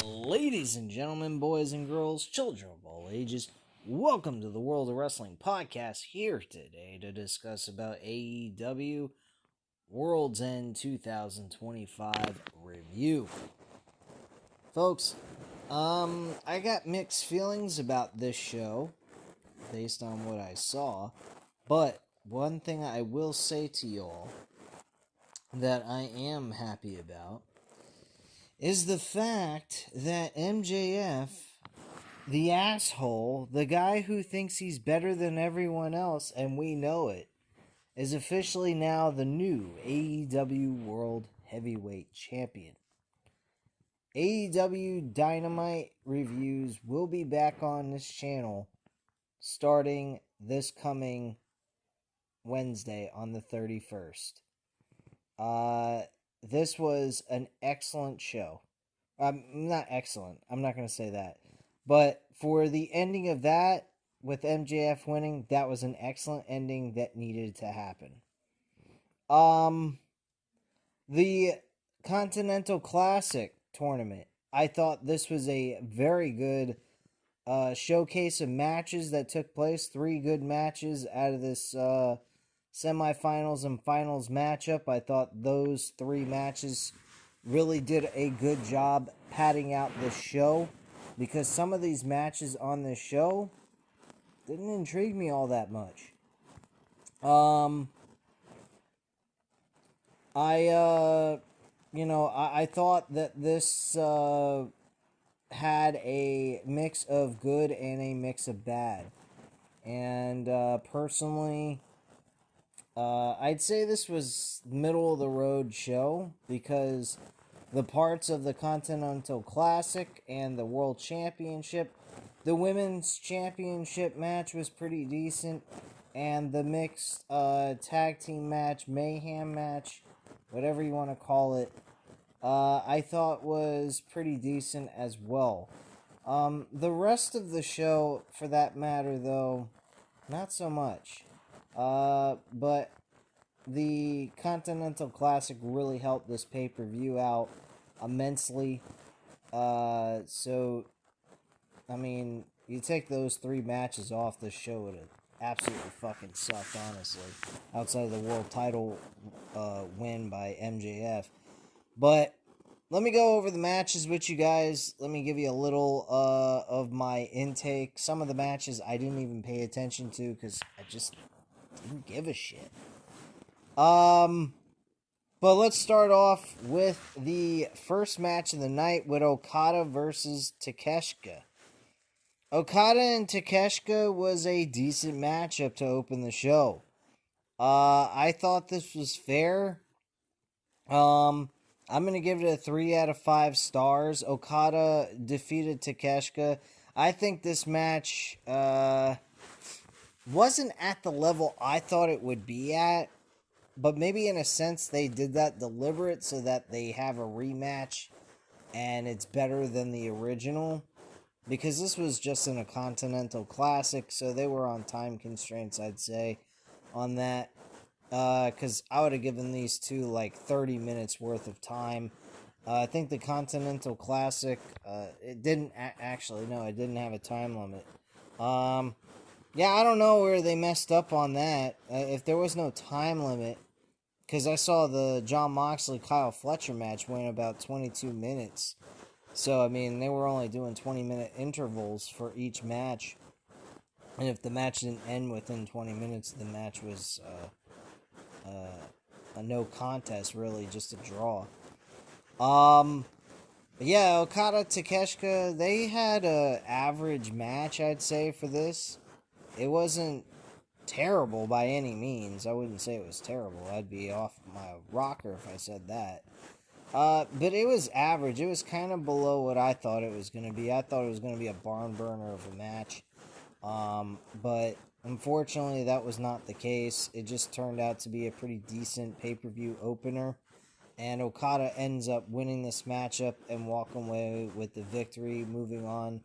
Ladies and gentlemen, boys and girls, children of all ages, welcome to the World of Wrestling podcast. Here today to discuss about AEW World's End 2025 review. Folks, I got mixed feelings about this show based on what I saw, but one thing I will say to y'all that I am happy about is the fact that MJF, the asshole, the guy who thinks he's better than everyone else, and we know it, is officially now the new AEW World Heavyweight Champion. AEW Dynamite reviews will be back on this channel starting this coming Wednesday on the 31st. This was an excellent show. Not excellent. I'm not going to say that. But for the ending of that, with MJF winning, that was an excellent ending that needed to happen. The Continental Classic tournament. I thought this was a very good showcase of matches that took place. 3 good matches out of this semifinals and finals matchup. I thought those 3 matches really did a good job padding out the show, because some of these matches on this show didn't intrigue me all that much. I thought that this had a mix of good and a mix of bad. And personally, I'd say this was middle of the road show, because the parts of the Continental Classic and the World Championship, the Women's Championship match was pretty decent, and the mixed tag team match, Mayhem match, whatever you want to call it, I thought was pretty decent as well. The rest of the show, for that matter, though, not so much. But the Continental Classic really helped this pay-per-view out immensely. So, I mean, you take those 3 matches off, this show would have absolutely fucking sucked, honestly. Outside of the world title win by MJF. But let me go over the matches with you guys. Let me give you a little of my intake. Some of the matches I didn't even pay attention to because I just didn't give a shit. But let's start off with the first match of the night with Okada versus Takeshita. Okada and Takeshita was a decent matchup to open the show. I thought this was fair. I'm going to give it a 3 out of 5 stars. Okada defeated Takeshita. I think this match wasn't at the level I thought it would be at, but maybe in a sense they did that deliberate so that they have a rematch and it's better than the original, because this was just in a Continental Classic, so they were on time constraints, I'd say, on that, because I would have given these 2 like 30 minutes worth of time. I think the Continental Classic, it didn't actually, no, it didn't have a time limit. Yeah, I don't know where they messed up on that. If there was no time limit, because I saw the Jon Moxley-Kyle Fletcher match went about 22 minutes. So, I mean, they were only doing 20-minute intervals for each match. And if the match didn't end within 20 minutes, the match was a no contest, really, just a draw. Yeah, Okada-Takeshita, they had an average match, I'd say, for this. It wasn't terrible by any means. I wouldn't say it was terrible. I'd be off my rocker if I said that. But it was average. It was kind of below what I thought it was going to be. I thought it was going to be a barn burner of a match. But unfortunately, that was not the case. It just turned out to be a pretty decent pay-per-view opener. And Okada ends up winning this matchup and walking away with the victory, moving on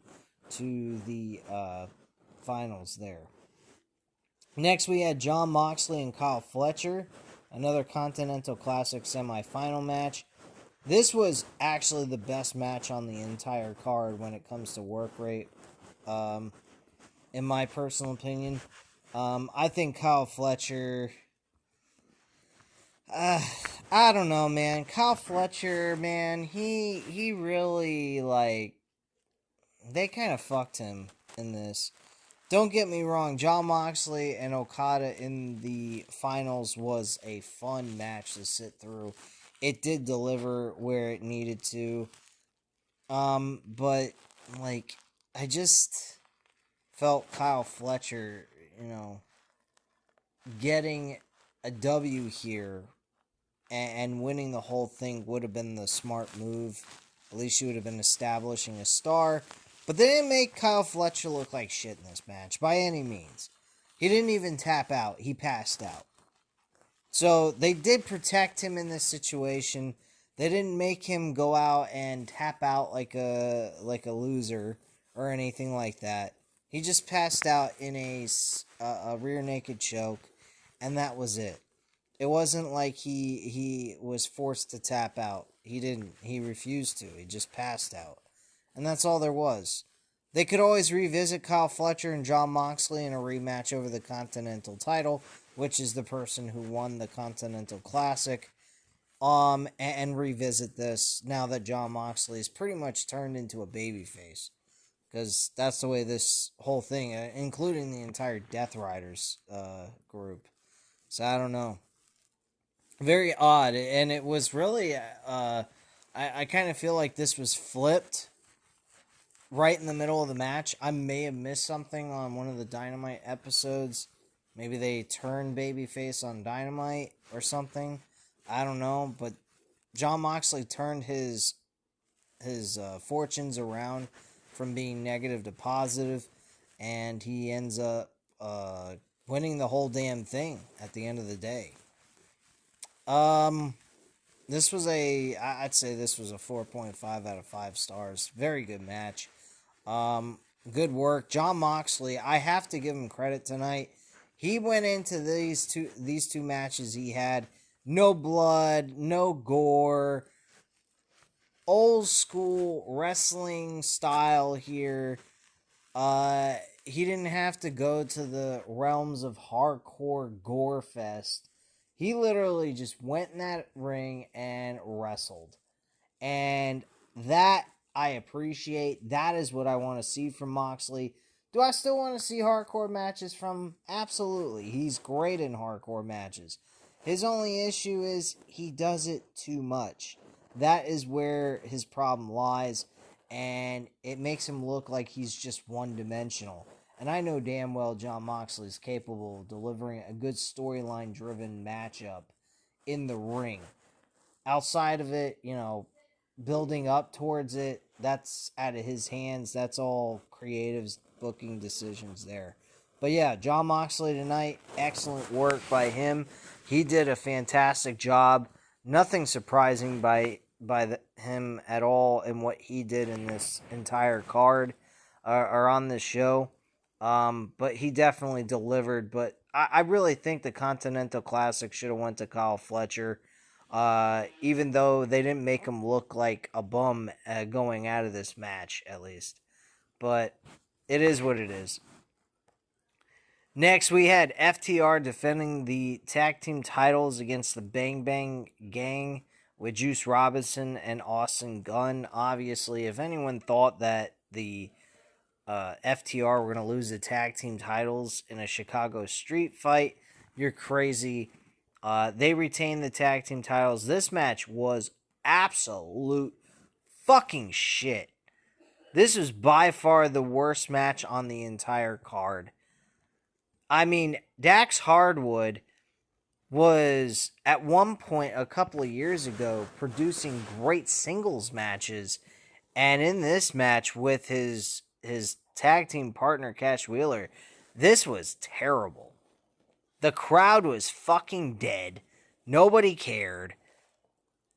to the finals there. Next, we had Jon Moxley and Kyle Fletcher, another Continental Classic semifinal match. This was actually the best match on the entire card when it comes to work rate, in my personal opinion. I think Kyle Fletcher. I don't know, man. Kyle Fletcher, man, he really, like, they kind of fucked him in this. Don't get me wrong, Jon Moxley and Okada in the finals was a fun match to sit through. It did deliver where it needed to. But, like, I just felt Kyle Fletcher, getting a W here and winning the whole thing would have been the smart move. At least you would have been establishing a star. But they didn't make Kyle Fletcher look like shit in this match, by any means. He didn't even tap out. He passed out. So they did protect him in this situation. They didn't make him go out and tap out like a loser or anything like that. He just passed out in a rear naked choke, and that was it. It wasn't like he was forced to tap out. He didn't. He refused to. He just passed out. And that's all there was. They could always revisit Kyle Fletcher and Jon Moxley in a rematch over the Continental title, which is the person who won the Continental Classic, and revisit this now that Jon Moxley is pretty much turned into a babyface. Because that's the way this whole thing, including the entire Death Riders group. So I don't know. Very odd. And it was really, I kind of feel like this was flipped right in the middle of the match. I may have missed something on one of the Dynamite episodes. Maybe they turned babyface on Dynamite or something. I don't know. But Jon Moxley turned his fortunes around from being negative to positive, and he ends up winning the whole damn thing at the end of the day. This was I'd say this was a 4.5 out of 5 stars. Very good match. Good work. Jon Moxley, I have to give him credit tonight. He went into these two matches he had. No blood, no gore. Old school wrestling style here. He didn't have to go to the realms of hardcore gore fest. He literally just went in that ring and wrestled. And that I appreciate. That is what I want to see from Moxley. Do I still want to see hardcore matches from him? Absolutely. He's great in hardcore matches. His only issue is he does it too much. That is where his problem lies, and it makes him look like he's just one-dimensional. And I know damn well Jon Moxley is capable of delivering a good storyline-driven matchup in the ring. Outside of it, building up towards it, that's out of his hands. That's all creatives booking decisions there. But yeah, Jon Moxley tonight, excellent work by him. He did a fantastic job. Nothing surprising by him at all in what he did in this entire card or on this show. But he definitely delivered. But I really think the Continental Classic should have went to Kyle Fletcher. Even though they didn't make him look like a bum going out of this match, at least. But it is what it is. Next, we had FTR defending the tag team titles against the Bang Bang Gang with Juice Robinson and Austin Gunn. Obviously, if anyone thought that the FTR were going to lose the tag team titles in a Chicago street fight, you're crazy. They retained the tag team titles. This match was absolute fucking shit. This was by far the worst match on the entire card. I mean, Dax Hardwood was at one point a couple of years ago producing great singles matches, and in this match with his tag team partner Cash Wheeler, this was terrible. The crowd was fucking dead. Nobody cared.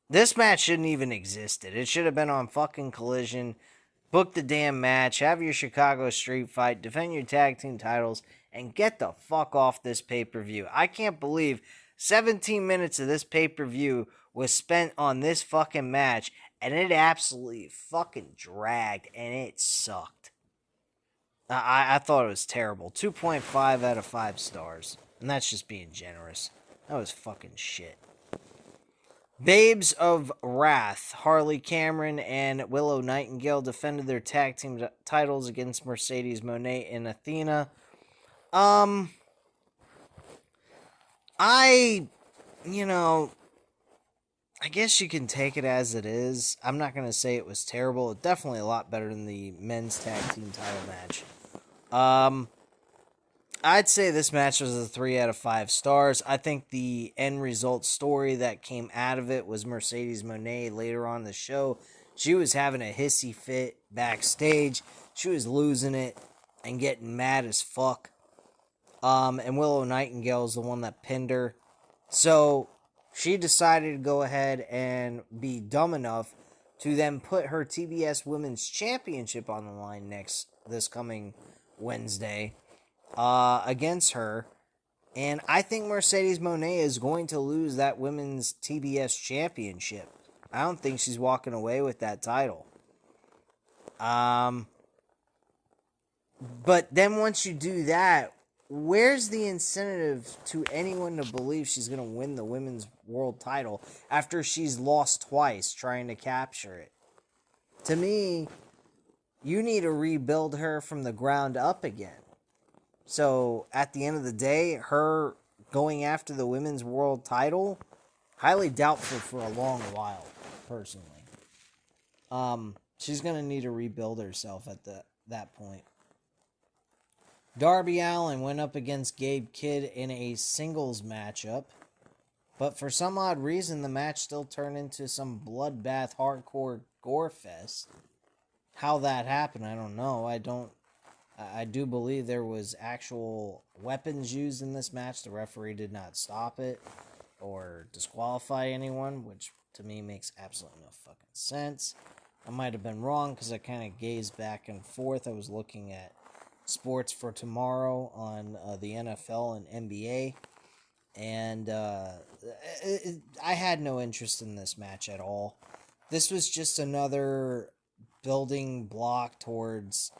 This match shouldn't even existed. It should have been on fucking Collision. Book the damn match, have your Chicago street fight, defend your tag team titles, and get the fuck off this pay-per-view. I can't believe 17 minutes of this pay-per-view was spent on this fucking match, and it absolutely fucking dragged, and it sucked. I thought it was terrible. 2.5 out of 5 stars. And that's just being generous. That was fucking shit. Babes of Wrath, Harley Cameron and Willow Nightingale defended their tag team titles against Mercedes Moné and Athena. I guess you can take it as it is. I'm not going to say it was terrible. It's definitely a lot better than the men's tag team title match. I'd say this match was a 3 out of 5 stars. I think the end result story that came out of it was Mercedes Moné later on in the show. She was having a hissy fit backstage. She was losing it and getting mad as fuck. And Willow Nightingale is the one that pinned her. So she decided to go ahead and be dumb enough to then put her TBS Women's Championship on the line this coming Wednesday against her. And I think Mercedes Moné is going to lose that Women's TBS Championship. I don't think she's walking away with that title. But then once you do that, where's the incentive to anyone to believe she's going to win the women's world title after she's lost twice trying to capture it? To me, you need to rebuild her from the ground up again. So, at the end of the day, her going after the women's world title, highly doubtful for a long while, personally. She's going to need to rebuild herself at that point. Darby Allin went up against Gabe Kidd in a singles matchup, but for some odd reason, the match still turned into some bloodbath hardcore gore fest. How that happened, I don't know. I do believe there was actual weapons used in this match. The referee did not stop it or disqualify anyone, which to me makes absolutely no fucking sense. I might have been wrong because I kind of gazed back and forth. I was looking at Sports for Tomorrow on the NFL and NBA, and I had no interest in this match at all. This was just another building block towards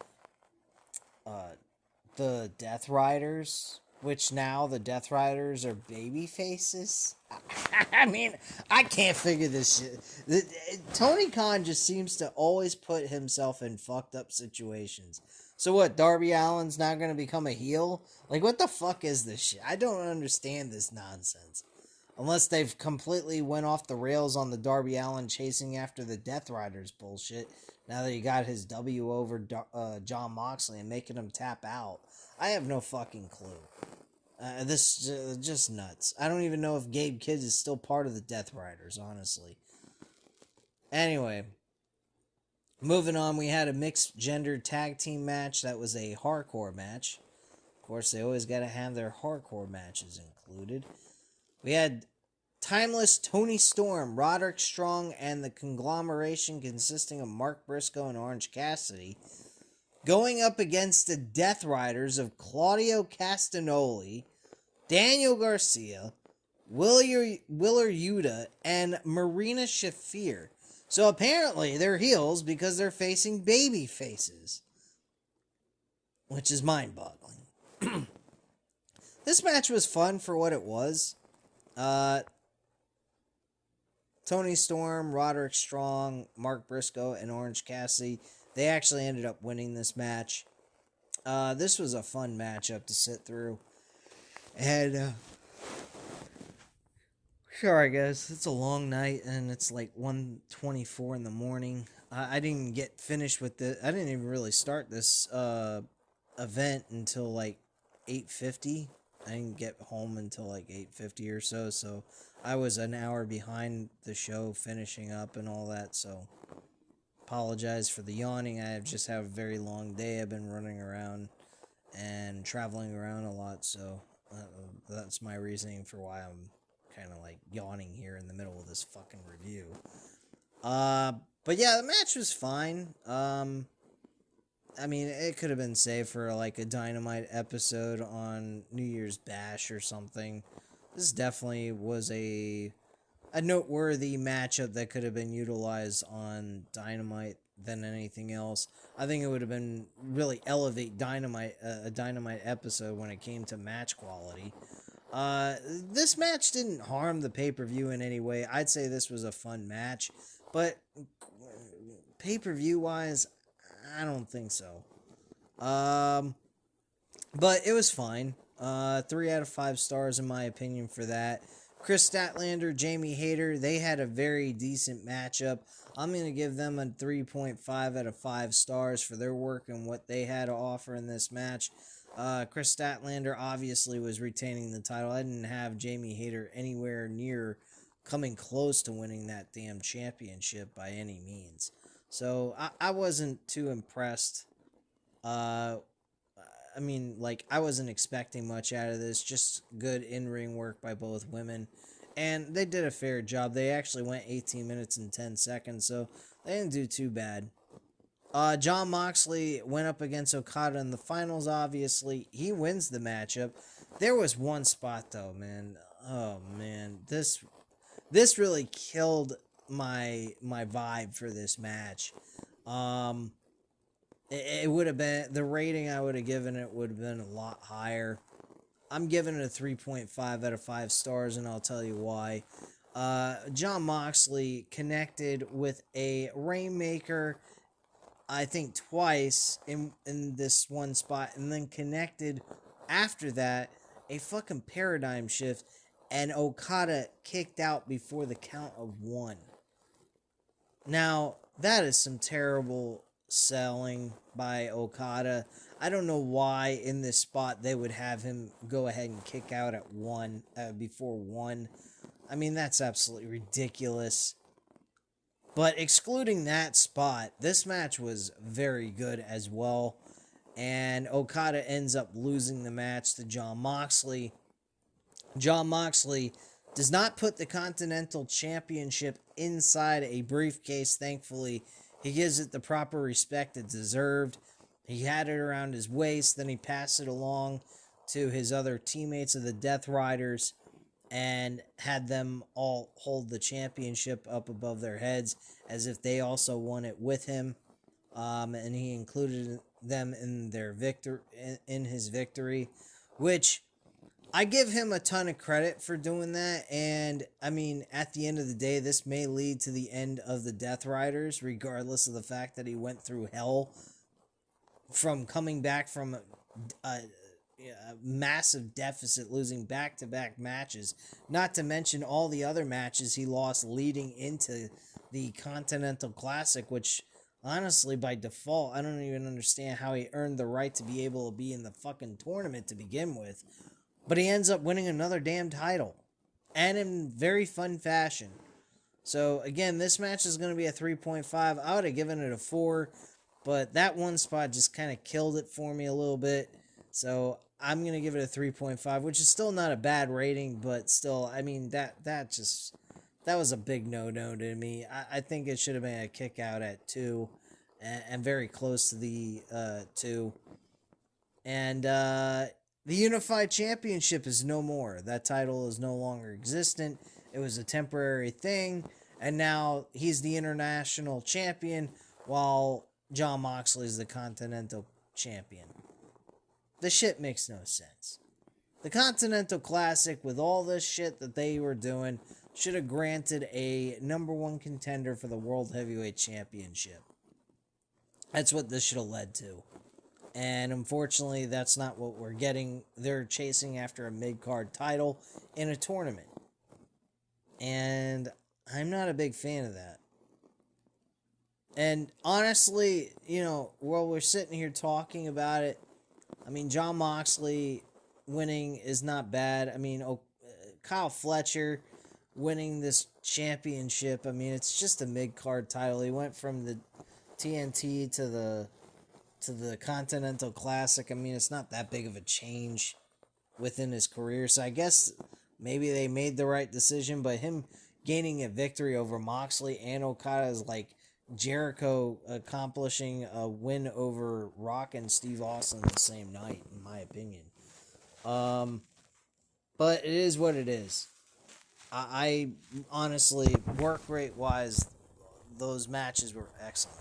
the Death Riders, which now the Death Riders are baby faces. I mean, I can't figure this shit. Tony Khan just seems to always put himself in fucked up situations. So what, Darby Allin's not going to become a heel? Like, what the fuck is this shit? I don't understand this nonsense. Unless they've completely went off the rails on the Darby Allin chasing after the Death Riders bullshit. Now that he got his W over Jon Moxley and making him tap out. I have no fucking clue. This is just nuts. I don't even know if Gabe Kidd is still part of the Death Riders, honestly. Anyway, moving on, we had a mixed gender tag team match that was a hardcore match. Of course, they always got to have their hardcore matches included. We had Timeless Tony Storm, Roderick Strong, and the conglomeration consisting of Mark Briscoe and Orange Cassidy going up against the Death Riders of Claudio Castagnoli, Daniel Garcia, Willer Yuta, and Marina Shafir. So apparently they're heels because they're facing baby faces, which is mind-boggling. This match was fun for what it was. Tony Storm, Roderick Strong, Mark Briscoe, and Orange Cassidy, they actually ended up winning this match. This was a fun matchup to sit through. And, sorry guys, it's a long night and it's like 1:24 in the morning. I didn't get finished with I didn't even really start this event until like 8:50. I didn't get home until like 8:50 or so I was an hour behind the show finishing up and all that, so apologize for the yawning. I have just had a very long day. I've been running around and traveling around a lot, so that's my reasoning for why I'm kind of like yawning here in the middle of this fucking review. But yeah, the match was fine. I mean, it could have been saved for like a Dynamite episode on New Year's Bash or something. This definitely was a a noteworthy matchup that could have been utilized on Dynamite than anything else. I think it would have been really elevate Dynamite, a Dynamite episode when it came to match quality. This match didn't harm the pay-per-view in any way. I'd say this was a fun match, but pay-per-view wise, I don't think so. But it was fine. 3 out of 5 stars in my opinion for that. Chris Statlander, Jamie Hayter, they had a very decent matchup. I'm going to give them a 3.5 out of 5 stars for their work and what they had to offer in this match. Chris Statlander obviously was retaining the title. I didn't have Jamie Hayter anywhere near coming close to winning that damn championship by any means. So I wasn't too impressed. I mean, like, I wasn't expecting much out of this. Just good in-ring work by both women. And they did a fair job. They actually went 18 minutes and 10 seconds, so they didn't do too bad. Jon Moxley went up against Okada in the finals, obviously. He wins the matchup. There was one spot, though, man. Oh, man. This really killed my vibe for this match. It would have been, the rating I would have given it would have been a lot higher. I'm giving it a 3.5 out of 5 stars, and I'll tell you why. Jon Moxley connected with a Rainmaker, I think twice in this one spot, and then connected after that a fucking paradigm shift, and Okada kicked out before the count of 1. Now, that is some terrible selling by Okada. I don't know why in this spot they would have him go ahead and kick out at 1 before 1. I mean, that's absolutely ridiculous. But excluding that spot, this match was very good as well. And Okada ends up losing the match to Jon Moxley. Jon Moxley does not put the Continental Championship inside a briefcase, thankfully. He gives it the proper respect it deserved. He had it around his waist, then he passed it along to his other teammates of the Death Riders and had them all hold the championship up above their heads as if they also won it with him. And he included them in their in his victory, which I give him a ton of credit for doing that. And I mean, at the end of the day, this may lead to the end of the Death Riders, regardless of the fact that he went through hell from coming back from a massive deficit, losing back-to-back matches, not to mention all the other matches he lost leading into the Continental Classic, which honestly, by default, I don't even understand how he earned the right to be able to be in the fucking tournament to begin with. But he ends up winning another damn title, and in very fun fashion. So again, this match is going to be a 3.5. I would have given it a 4, but that one spot just kind of killed it for me a little bit. So I'm going to give it a 3.5, which is still not a bad rating, but still, I mean, that was a big no-no to me. I think it should have been a kick out at 2, and very close to the 2. And the Unified Championship is no more. That title is no longer existent. It was a temporary thing, and now he's the International Champion, while Jon Moxley is the Continental Champion. The shit makes no sense. The Continental Classic, with all this shit that they were doing, should have granted a number 1 contender for the World Heavyweight Championship. That's what this should have led to. And unfortunately, that's not what we're getting. They're chasing after a mid-card title in a tournament. And I'm not a big fan of that. And honestly, you know, while we're sitting here talking about it, I mean, Jon Moxley winning is not bad. I mean, Kyle Fletcher winning this championship, I mean, it's just a mid-card title. He went from the TNT to the Continental Classic. I mean, it's not that big of a change within his career. So I guess maybe they made the right decision, but him gaining a victory over Moxley and Okada is like Jericho accomplishing a win over Rock and Steve Austin the same night, in my opinion. But it is what it is. I honestly, work rate wise, those matches were excellent.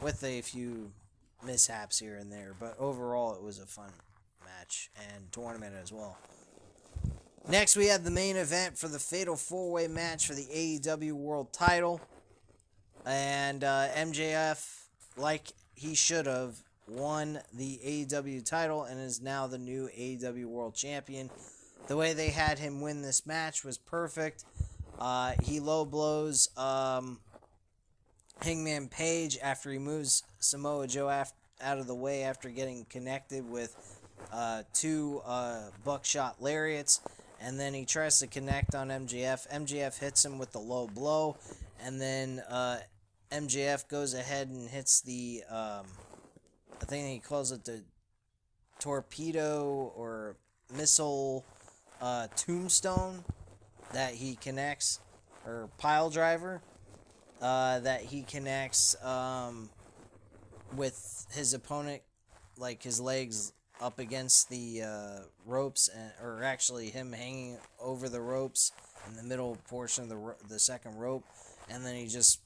With a few mishaps here and there, but overall it was a fun match and tournament as well. Next, we had the main event for the Fatal 4-Way match for the AEW World Title. And MJF, like he should have, won the AEW title and is now the new AEW World Champion. The way they had him win this match was perfect. He low blows Hangman Page after he moves Samoa Joe out of the way after getting connected with two buckshot lariats. And then he tries to connect on MJF. MJF hits him with the low blow. And then MJF goes ahead and hits the, I think he calls it the torpedo or missile tombstone that he connects, or pile driver, that he connects with his opponent, like his legs up against the ropes, or actually him hanging over the ropes in the middle portion of the second rope, and then he just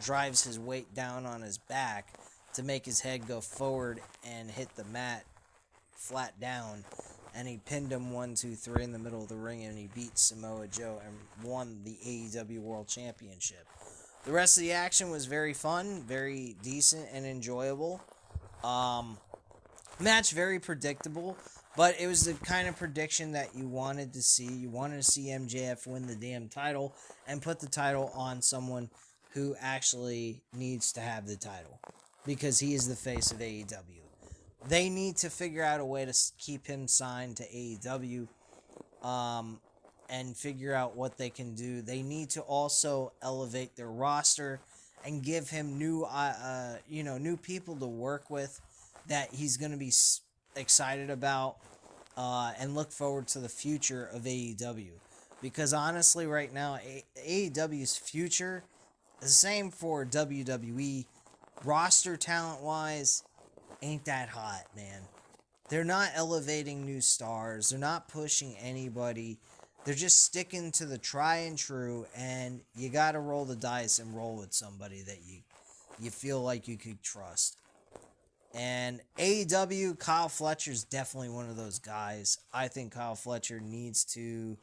drives his weight down on his back to make his head go forward and hit the mat flat down, and he pinned him 1, 2, 3 in the middle of the ring, and he beat Samoa Joe and won the AEW World Championship. The rest of the action was very fun, very decent, and enjoyable. Match very predictable, but it was the kind of prediction that you wanted to see. You wanted to see MJF win the damn title and put the title on someone who actually needs to have the title, because he is the face of AEW. They need to figure out a way to keep him signed to AEW, and figure out what they can do. They need to also elevate their roster and give him new people to work with that he's going to be excited about, and look forward to the future of AEW. Because honestly, right now, AEW's future is the same for WWE. Roster talent-wise, ain't that hot, man. They're not elevating new stars. They're not pushing anybody. They're just sticking to the try and true, and you got to roll the dice and roll with somebody that you feel like you could trust. And AEW, Kyle Fletcher's definitely one of those guys. I think Kyle Fletcher needs to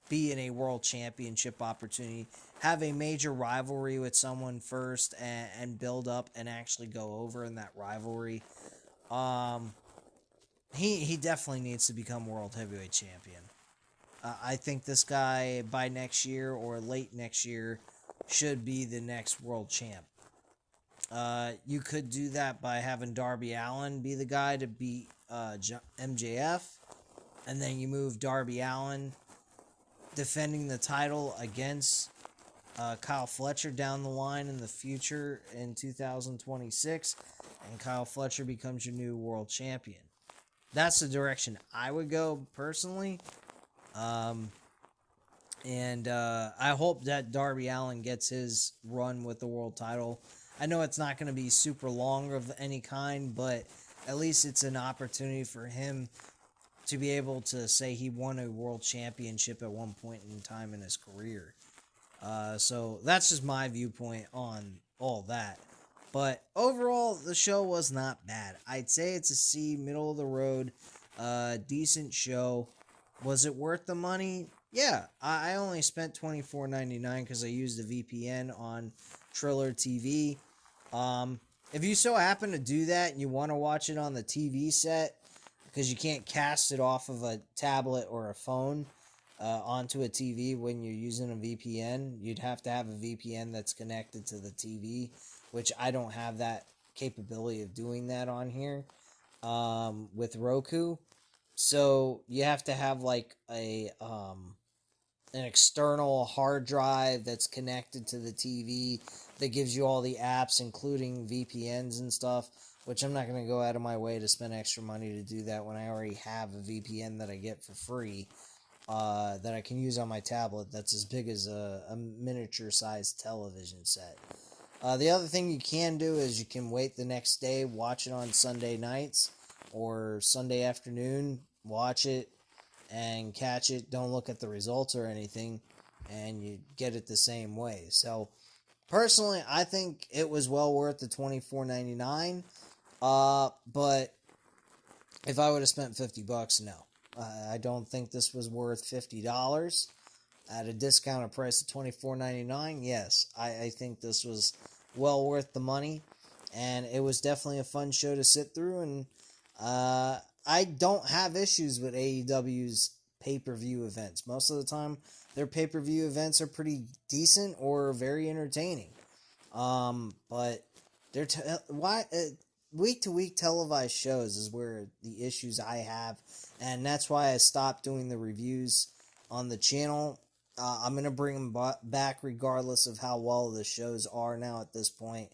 be in a world championship opportunity, have a major rivalry with someone first, and build up and actually go over in that rivalry. He definitely needs to become world heavyweight champion. I think this guy by next year or late next year should be the next world champ. You could do that by having Darby Allin be the guy to beat MJF, and then you move Darby Allin defending the title against Kyle Fletcher down the line in the future in 2026, and Kyle Fletcher becomes your new world champion. That's the direction I would go personally. And I hope that Darby Allin gets his run with the world title. I know it's not going to be super long of any kind, but at least it's an opportunity for him to be able to say he won a world championship at one point in time in his career. So that's just my viewpoint on all that. But overall, the show was not bad. I'd say it's a C, middle of the road, decent show. Was it worth the money? Yeah, I only spent $24.99 because I used a VPN on Triller TV. If you so happen to do that and you want to watch it on the TV set, because you can't cast it off of a tablet or a phone onto a TV when you're using a VPN, you'd have to have a VPN that's connected to the TV, which I don't have that capability of doing that on here with Roku. So you have to have like an external hard drive that's connected to the TV that gives you all the apps, including VPNs and stuff, which I'm not going to go out of my way to spend extra money to do that when I already have a VPN that I get for free that I can use on my tablet that's as big as a miniature-sized television set. The other thing you can do is you can wait the next day, watch it on Sunday nights or Sunday afternoon, watch it, and catch it. Don't look at the results or anything, and you get it the same way. So personally, I think it was well worth the $24.99. But if I would have spent $50, no. I don't think this was worth $50 at a discounted price of $24.99. Yes, I think this was well worth the money, and it was definitely a fun show to sit through. And I don't have issues with AEW's pay-per-view events. Most of the time, their pay-per-view events are pretty decent or very entertaining. But they're week-to-week televised shows is where the issues I have, and that's why I stopped doing the reviews on the channel. I'm going to bring them back regardless of how well the shows are now at this point.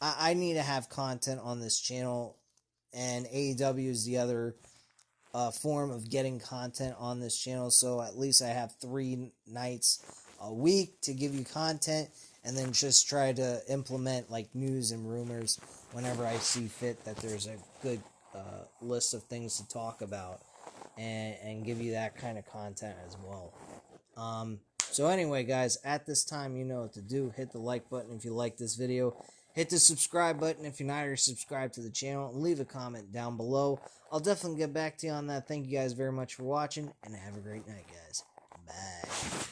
I need to have content on this channel, and AEW is the other form of getting content on this channel, so at least I have 3 nights a week to give you content, and then just try to implement like news and rumors whenever I see fit that there's a good list of things to talk about, and give you that kind of content as well. So anyway, guys, at this time, you know what to do. Hit the like button if you like this video. Hit the subscribe button if you're not already subscribed to the channel. And leave a comment down below. I'll definitely get back to you on that. Thank you guys very much for watching, and have a great night, guys. Bye.